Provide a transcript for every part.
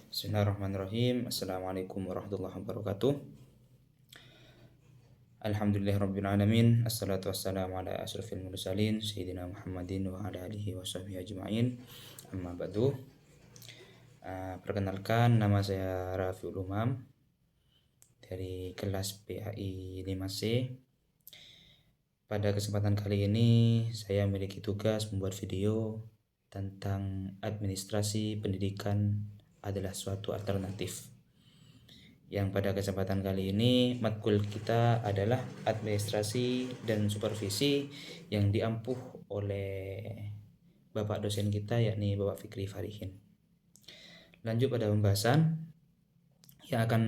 Bismillahirrahmanirrahim. Assalamualaikum warahmatullahi wabarakatuh. Alhamdulillahirabbil alamin. Assalatu wassalamu ala asrofil mursalin sayyidina Muhammadin wa ala alihi washabbihi ajmain. Amma ba'du. Perkenalkan, nama saya Rafiul Umam dari kelas PAI 5C. Pada kesempatan kali ini saya memiliki tugas membuat video tentang administrasi pendidikan adalah suatu alternatif. Yang pada kesempatan kali ini matkul kita adalah administrasi dan supervisi yang diampuh oleh Bapak dosen kita, yakni Bapak Fikri Farihin. Lanjut pada pembahasan. Yang akan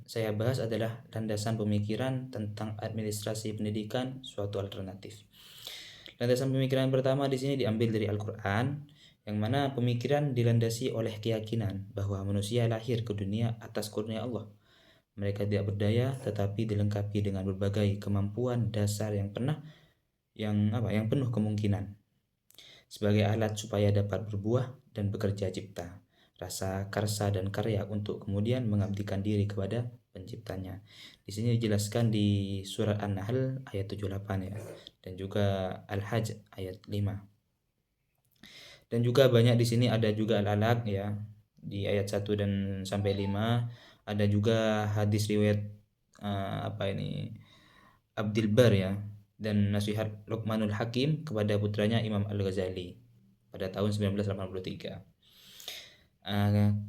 saya bahas adalah landasan pemikiran tentang administrasi pendidikan suatu alternatif. Landasan pemikiran pertama di sini diambil dari Al-Qur'an, yang mana pemikiran dilandasi oleh keyakinan bahwa manusia lahir ke dunia atas kurnia Allah. Mereka tidak berdaya, tetapi dilengkapi dengan berbagai kemampuan dasar yang penuh kemungkinan sebagai alat supaya dapat berbuah dan bekerja cipta, rasa karsa dan karya untuk kemudian mengabdikan diri kepada penciptanya. Di sini dijelaskan di surat An-Nahl ayat 78 ya, dan juga Al-Hajj ayat 5. Dan juga banyak di sini ada juga Al-Alaq ya, di ayat 1 dan sampai 5. Ada juga hadis riwayat Abdul Bar ya, dan nasihat Luqmanul Hakim kepada putranya Imam Al-Ghazali pada tahun 1983.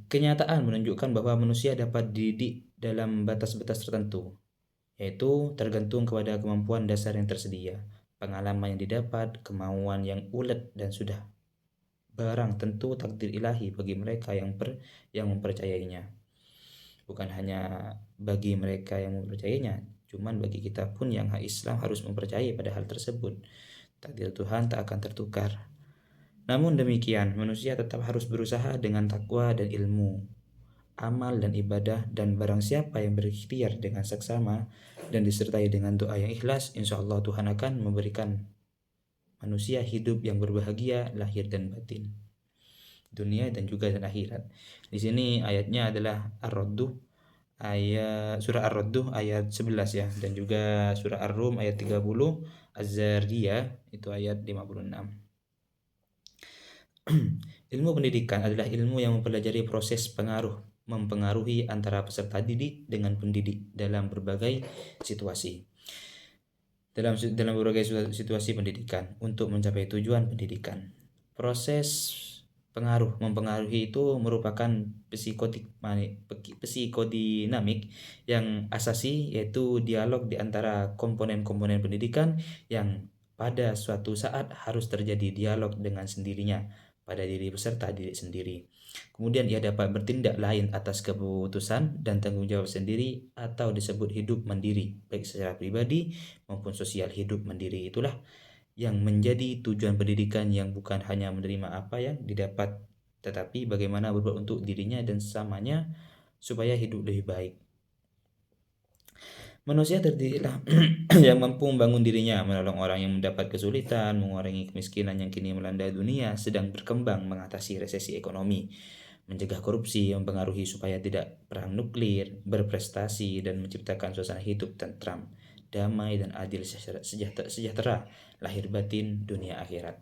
Kenyataan menunjukkan bahwa manusia dapat dididik dalam batas-batas tertentu, yaitu tergantung kepada kemampuan dasar yang tersedia, pengalaman yang didapat, kemauan yang ulet, dan sudah barang tentu takdir ilahi bagi mereka yang mempercayainya. Bukan hanya bagi mereka yang mempercayainya, cuman bagi kita pun yang Islam harus mempercayai pada hal tersebut. Takdir Tuhan tak akan tertukar. Namun demikian, manusia tetap harus berusaha dengan takwa dan ilmu, amal dan ibadah, dan barang siapa yang berikhtiar dengan seksama dan disertai dengan doa yang ikhlas, insya Allah Tuhan akan memberikan manusia hidup yang berbahagia lahir dan batin, dunia dan juga dan akhirat. Di sini ayatnya adalah surah Ar-Radduh ayat 11 ya, dan juga surah Ar-Rum ayat 30, Az-Zariyah itu ayat 56. Ilmu pendidikan adalah ilmu yang mempelajari proses mempengaruhi antara peserta didik dengan pendidik dalam berbagai situasi. Dalam berbagai situasi pendidikan untuk mencapai tujuan pendidikan. Proses mempengaruhi itu merupakan psikodinamik yang asasi, yaitu dialog di antara komponen-komponen pendidikan yang pada suatu saat harus terjadi dialog dengan sendirinya pada diri peserta didik sendiri. Kemudian ia dapat bertindak lain atas keputusan dan tanggung jawab sendiri atau disebut hidup mandiri, baik secara pribadi maupun sosial. Hidup mandiri itulah yang menjadi tujuan pendidikan, yang bukan hanya menerima apa yang didapat, tetapi bagaimana berbuat untuk dirinya dan sesamanya supaya hidup lebih baik. Manusia terdirilah yang mampu membangun dirinya, menolong orang yang mendapat kesulitan, mengurangi kemiskinan yang kini melanda dunia, sedang berkembang, mengatasi resesi ekonomi, mencegah korupsi, mempengaruhi supaya tidak perang nuklir, berprestasi, dan menciptakan suasana hidup tentram, damai, dan adil sejahtera lahir batin dunia akhirat.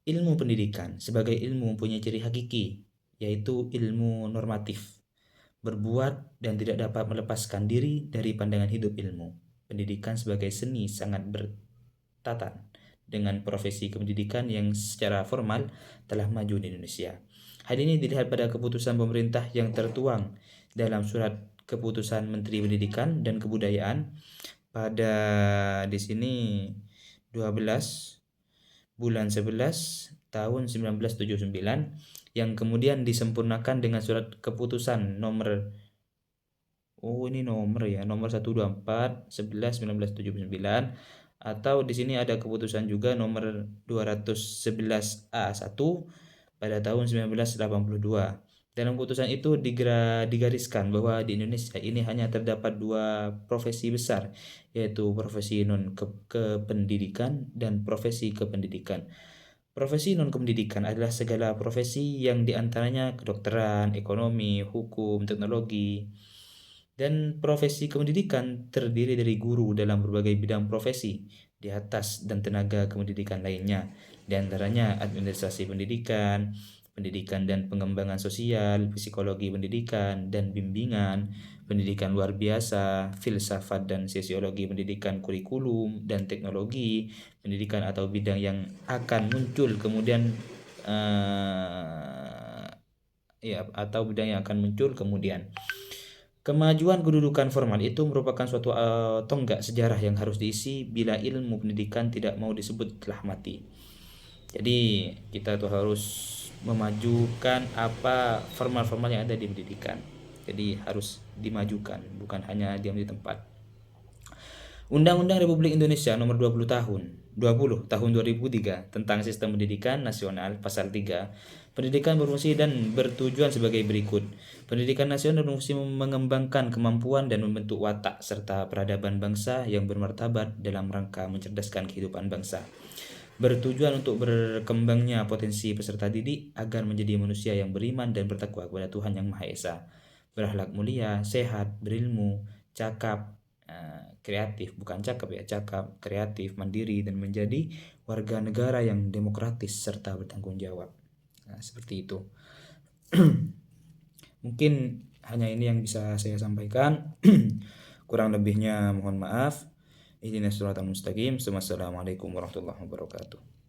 Ilmu pendidikan sebagai ilmu mempunyai ciri hakiki, yaitu ilmu normatif, berbuat dan tidak dapat melepaskan diri dari pandangan hidup ilmu. Pendidikan sebagai seni sangat bertatan dengan profesi kependidikan yang secara formal telah maju di Indonesia. Hal ini dilihat pada keputusan pemerintah yang tertuang dalam surat keputusan Menteri Pendidikan dan Kebudayaan pada di sini 12 bulan 11 tahun 1979, yang kemudian disempurnakan dengan surat keputusan nomor 124 11 1979, atau di sini ada keputusan juga nomor 211 A1 pada tahun 1982. Dalam keputusan itu digariskan bahwa di Indonesia ini hanya terdapat 2 profesi besar, yaitu profesi non kependidikan dan profesi kependidikan. Profesi non-kependidikan adalah segala profesi yang diantaranya kedokteran, ekonomi, hukum, teknologi, dan profesi kependidikan terdiri dari guru dalam berbagai bidang profesi di atas dan tenaga kependidikan lainnya, di antaranya administrasi pendidikan, pendidikan dan pengembangan sosial, psikologi pendidikan dan bimbingan, pendidikan luar biasa, filsafat dan sosiologi pendidikan, kurikulum dan teknologi pendidikan atau bidang yang akan muncul kemudian ya atau bidang yang akan muncul kemudian. Kemajuan kedudukan formal itu merupakan suatu tonggak sejarah yang harus diisi bila ilmu pendidikan tidak mau disebut telah mati. Jadi kita tuh harus memajukan apa formal-formal yang ada di pendidikan. Jadi harus dimajukan, bukan hanya diam di tempat. Undang-Undang Republik Indonesia Nomor 20 Tahun 2003 tentang Sistem Pendidikan Nasional Pasal 3. Pendidikan berfungsi dan bertujuan sebagai berikut. Pendidikan nasional berfungsi mengembangkan kemampuan dan membentuk watak serta peradaban bangsa yang bermartabat dalam rangka mencerdaskan kehidupan bangsa. Bertujuan untuk berkembangnya potensi peserta didik agar menjadi manusia yang beriman dan bertakwa kepada Tuhan Yang Maha Esa, berakhlak mulia, sehat, berilmu, cakap, kreatif, bukan cakap ya, cakap, kreatif, mandiri, dan menjadi warga negara yang demokratis serta bertanggung jawab. Nah, seperti itu. Mungkin hanya ini yang bisa saya sampaikan. Kurang lebihnya mohon maaf. Ihdinas siratal mustaqim. Wassalamualaikum warahmatullahi wabarakatuh.